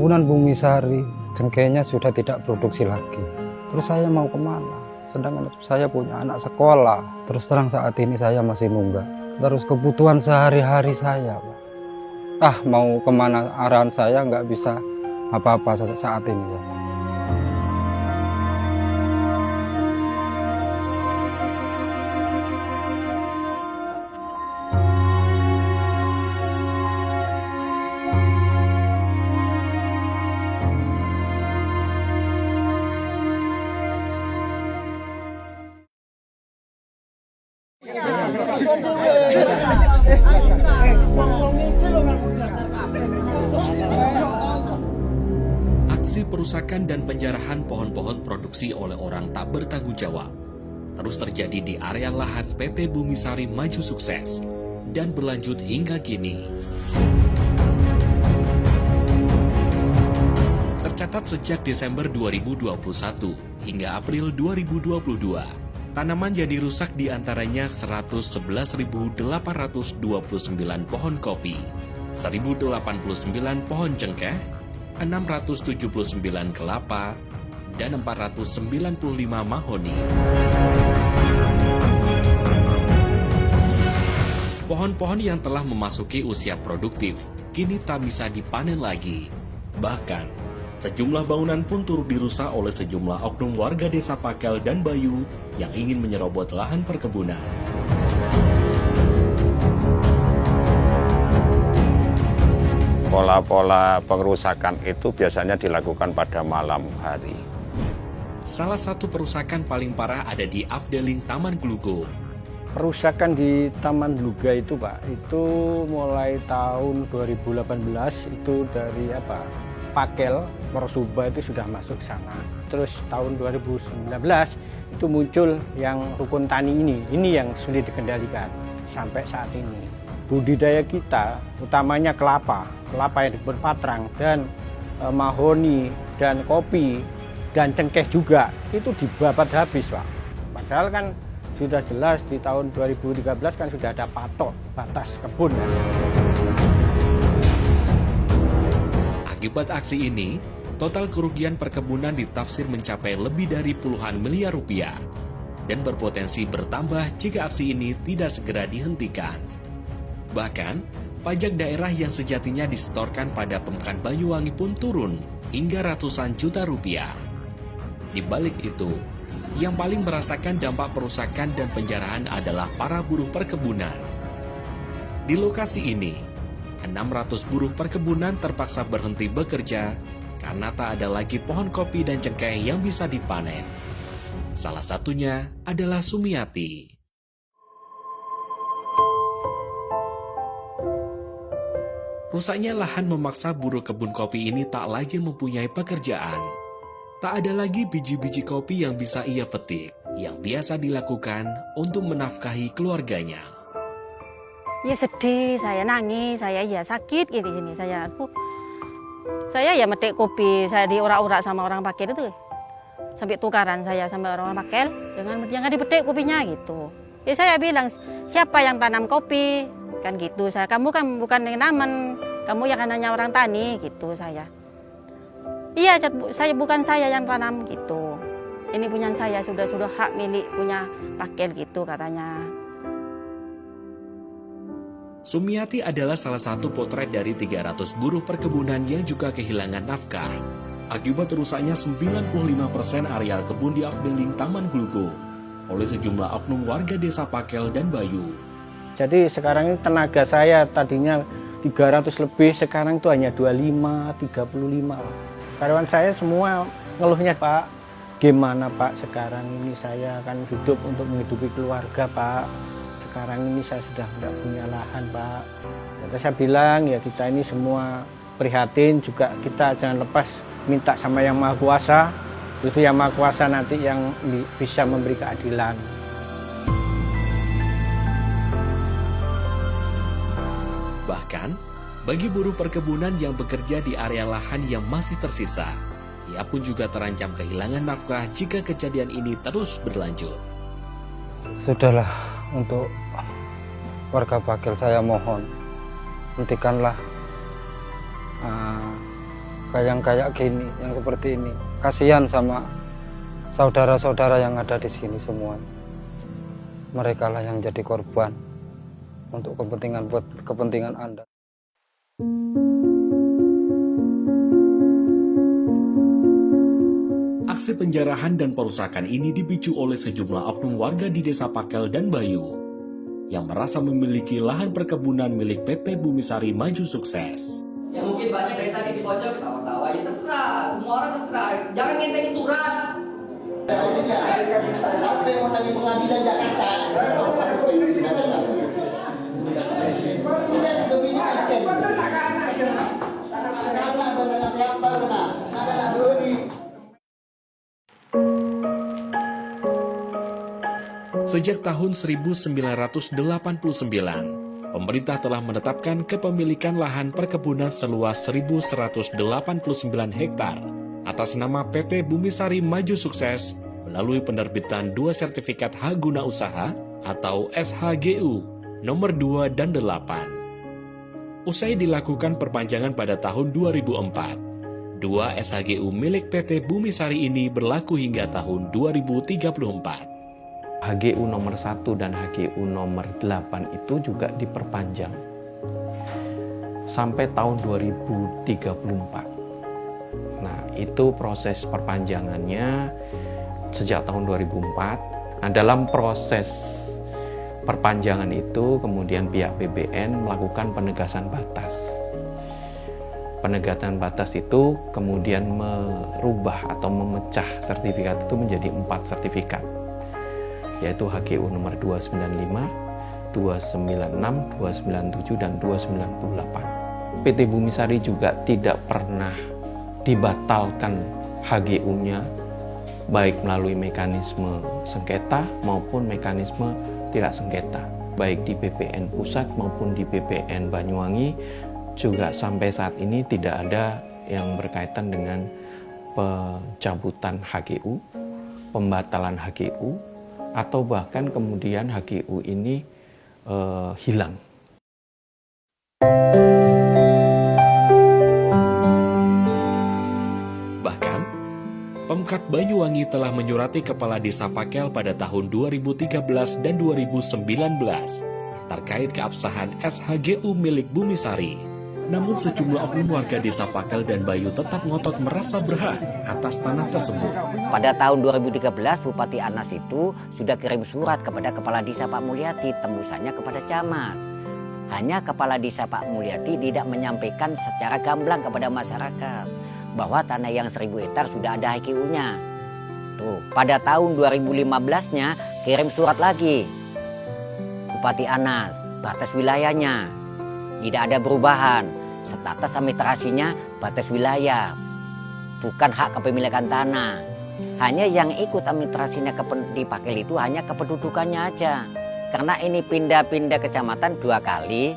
perkebunan Bumisari, cengkehnya sudah tidak produksi lagi. Terus saya mau kemana? Sedangkan saya punya anak sekolah. Terus terang saat ini saya masih nunggak. Terus kebutuhan sehari-hari saya, Pak. Mau kemana arahan saya nggak bisa apa-apa saat ini, Pak. Aksi perusakan dan penjarahan pohon-pohon produksi oleh orang tak bertanggung jawab terus terjadi di area lahan PT Bumisari Maju Sukses dan berlanjut hingga kini. Tercatat sejak Desember 2021 hingga April 2022, tanaman jadi rusak di antaranya 111.829 pohon kopi, 1.089 pohon cengkeh, 679 kelapa, dan 495 mahoni. Pohon-pohon yang telah memasuki usia produktif kini tak bisa dipanen lagi. Bahkan, sejumlah bangunan pun turut dirusak oleh sejumlah oknum warga desa Pakel dan Bayu yang ingin menyerobot lahan perkebunan. Pola-pola pengerusakan itu biasanya dilakukan pada malam hari. Salah satu perusakan paling parah ada di Afdeling Taman Glugo. Perusakan di Taman Gluga itu, Pak, itu mulai tahun 2018 itu dari Pakel, Morsuba itu sudah masuk sana. Terus tahun 2019 itu muncul yang rukun tani ini yang sulit dikendalikan sampai saat ini. Budidaya kita utamanya kelapa yang di kebun patrang dan mahoni dan kopi dan cengkeh juga itu dibabat habis, Pak. Padahal kan sudah jelas di tahun 2013 kan sudah ada patok batas kebun. Akibat aksi ini, total kerugian perkebunan ditafsir mencapai lebih dari puluhan miliar rupiah dan berpotensi bertambah jika aksi ini tidak segera dihentikan. Bahkan, pajak daerah yang sejatinya disetorkan pada Pemkan Banyuwangi pun turun hingga ratusan juta rupiah. Di balik itu, yang paling merasakan dampak perusakan dan penjarahan adalah para buruh perkebunan. Di lokasi ini, 600 buruh perkebunan terpaksa berhenti bekerja karena tak ada lagi pohon kopi dan cengkeh yang bisa dipanen. Salah satunya adalah Sumiati. Rusaknya lahan memaksa buruh kebun kopi ini tak lagi mempunyai pekerjaan. Tak ada lagi biji-biji kopi yang bisa ia petik, yang biasa dilakukan untuk menafkahi keluarganya. Ya sedih, saya nangis, saya ya sakit gitu sini. Saya ya metik kopi, saya diurak-urak sama orang Pakel itu. Sampai tukaran saya sama orang Pakel, jangan dipetik kopinya gitu. Ya saya bilang, siapa yang tanam kopi? Kan gitu, kamu kan bukan yang naman, kamu yang hanya orang tani gitu saya. Iya, bukan saya yang tanam gitu. Ini punya saya, sudah hak milik punya Pakel gitu katanya. Sumiati adalah salah satu potret dari 300 buruh perkebunan yang juga kehilangan nafkah akibat rusaknya 95% areal kebun di Afdeling Taman Glugo oleh sejumlah oknum warga desa Pakel dan Bayu. Jadi sekarang ini tenaga saya tadinya 300 lebih, sekarang itu hanya 25, 35. Karyawan saya semua ngeluhnya, Pak, gimana Pak sekarang ini saya akan hidup untuk menghidupi keluarga, Pak. Sekarang ini saya sudah tidak punya lahan, Pak. Jadi saya bilang ya kita ini semua prihatin, juga kita jangan lepas minta sama Yang Maha Kuasa. Itu Yang Maha Kuasa nanti yang bisa memberi keadilan. Bahkan, bagi buruh perkebunan yang bekerja di area lahan yang masih tersisa, ia pun juga terancam kehilangan nafkah jika kejadian ini terus berlanjut. Sudahlah, untuk warga Pakel saya mohon, hentikanlah kayak gini, yang seperti ini. Kasihan sama saudara-saudara yang ada di sini semua. Mereka lah yang jadi korban untuk kepentingan Anda. Aksi penjarahan dan perusakan ini dipicu oleh sejumlah oknum warga di Desa Pakel dan Bayu yang merasa memiliki lahan perkebunan milik PT Bumisari Maju Sukses. Ya mungkin banyak dari tadi di pojok ketawa-tawa, ya terserah, semua orang terserah. Jangan ngentengin surat. Sampai mau lagi pengadilan Jakarta. Sejak tahun 1989, pemerintah telah menetapkan kepemilikan lahan perkebunan seluas 1.189 hektar atas nama PT Bumisari Maju Sukses melalui penerbitan 2 sertifikat hak guna usaha atau SHGU nomor 2 dan 8. Usai dilakukan perpanjangan pada tahun 2004, 2 SHGU milik PT Bumisari ini berlaku hingga tahun 2034. HGU nomor 1 dan HGU nomor 8 itu juga diperpanjang sampai tahun 2034. Nah, itu proses perpanjangannya sejak tahun 2004. Nah, dalam proses perpanjangan itu kemudian pihak BBN melakukan penegasan batas. Penegasan batas itu kemudian merubah atau memecah sertifikat itu menjadi 4 sertifikat, yaitu HGU nomor 295, 296, 297, dan 298. PT Bumisari juga tidak pernah dibatalkan HGU-nya, baik melalui mekanisme sengketa maupun mekanisme tidak sengketa. Baik di BPN Pusat maupun di BPN Banyuwangi, juga sampai saat ini tidak ada yang berkaitan dengan pencabutan HGU, pembatalan HGU, atau bahkan kemudian HGU ini hilang. Bahkan, Pemkab Banyuwangi telah menyurati Kepala Desa Pakel pada tahun 2013 dan 2019 terkait keabsahan SHGU milik Bumisari. Namun sejumlah oknum warga Desa Pakel dan Bayu tetap ngotot merasa berhak atas tanah tersebut. Pada tahun 2013, Bupati Anas itu sudah kirim surat kepada Kepala Desa Pak Mulyati, tembusannya kepada camat. Hanya Kepala Desa Pak Mulyati tidak menyampaikan secara gamblang kepada masyarakat bahwa tanah yang 1000 hektar sudah ada HGU-nya. Tuh, pada tahun 2015-nya kirim surat lagi. Bupati Anas, batas wilayahnya tidak ada perubahan, status administrasinya batas wilayah, bukan hak kepemilikan tanah. Hanya yang ikut administrasinya di Pakel itu hanya kependudukannya aja. Karena ini pindah-pindah kecamatan 2 kali,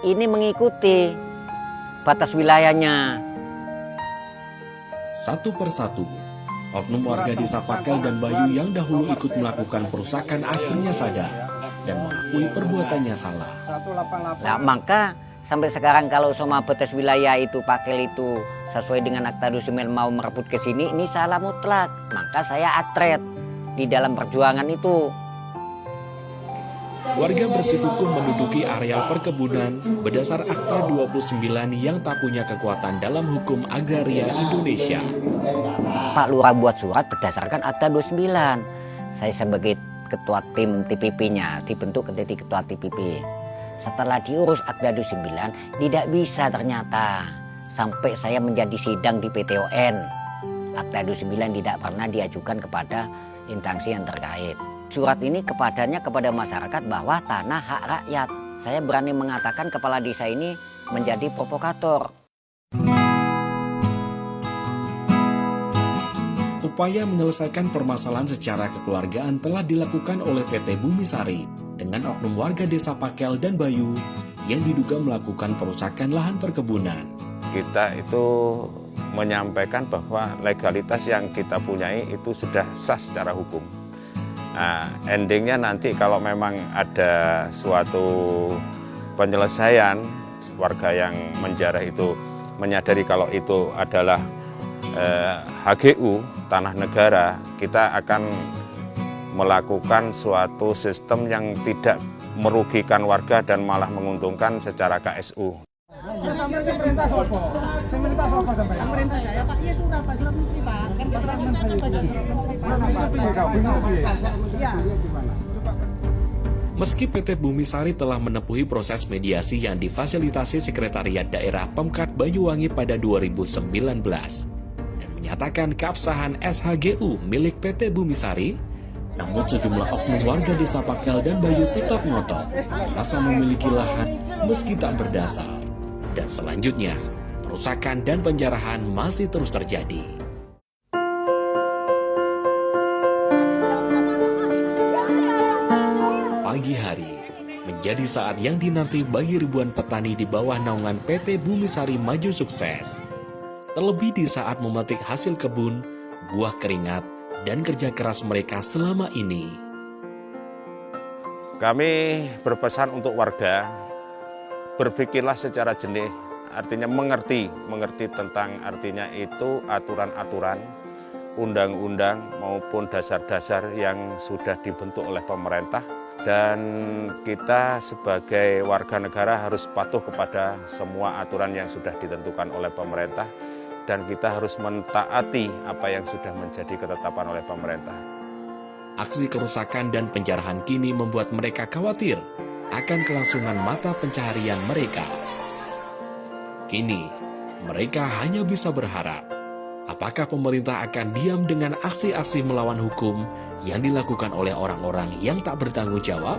ini mengikuti batas wilayahnya. Satu persatu, oknum warga Desa Pakel dan Bayu yang dahulu ikut melakukan perusakan akhirnya sadar dan mengakui perbuatannya salah. Nah, maka sampai sekarang kalau sama batas wilayah itu Pakel itu sesuai dengan akta dusimen mau merebut ke sini, ini salah mutlak. Maka saya atret di dalam perjuangan itu. Warga bersikukuh menduduki areal perkebunan berdasar Akta 29 yang tak punya kekuatan dalam hukum agraria Indonesia. Pak Lurah buat surat berdasarkan Akta 29. Saya sebagai ketua tim TPP-nya, dibentuk menjadi ketua TPP. Setelah diurus Akta 29, tidak bisa ternyata. Sampai saya menjadi sidang di PTON. Akta 29 tidak pernah diajukan kepada instansi yang terkait. Surat ini kepada masyarakat bahwa tanah hak rakyat. Saya berani mengatakan kepala desa ini menjadi provokator. Upaya menyelesaikan permasalahan secara kekeluargaan telah dilakukan oleh PT Bumisari dengan oknum warga Desa Pakel dan Bayu yang diduga melakukan perusakan lahan perkebunan. Kita itu menyampaikan bahwa legalitas yang kita punyai itu sudah sah secara hukum. Nah, endingnya nanti kalau memang ada suatu penyelesaian warga yang menjarah itu menyadari kalau itu adalah HGU, tanah negara, kita akan melakukan suatu sistem yang tidak merugikan warga dan malah menguntungkan secara KSU. Meski PT Bumi Sari telah menempuhi proses mediasi yang difasilitasi Sekretariat Daerah Pemkat Banyuwangi pada 2019 dan menyatakan keabsahan SHGU milik PT Bumi Sari, namun sejumlah oknum warga desa Pakel dan Bayu tetap ngotot merasa memiliki lahan meski tak berdasar. Dan selanjutnya, perusakan dan penjarahan masih terus terjadi. Pagi hari menjadi saat yang dinanti bagi ribuan petani di bawah naungan PT Bumi Sari maju sukses. Terlebih di saat memetik hasil kebun, buah keringat, dan kerja keras mereka selama ini. Kami berpesan untuk warga, berpikirlah secara jernih, artinya mengerti tentang artinya itu aturan-aturan, undang-undang maupun dasar-dasar yang sudah dibentuk oleh pemerintah. Dan kita sebagai warga negara harus patuh kepada semua aturan yang sudah ditentukan oleh pemerintah, dan kita harus mentaati apa yang sudah menjadi ketetapan oleh pemerintah. Aksi kerusakan dan penjarahan kini membuat mereka khawatir akan kelangsungan mata pencaharian mereka. Kini, mereka hanya bisa berharap, apakah pemerintah akan diam dengan aksi-aksi melawan hukum yang dilakukan oleh orang-orang yang tak bertanggung jawab?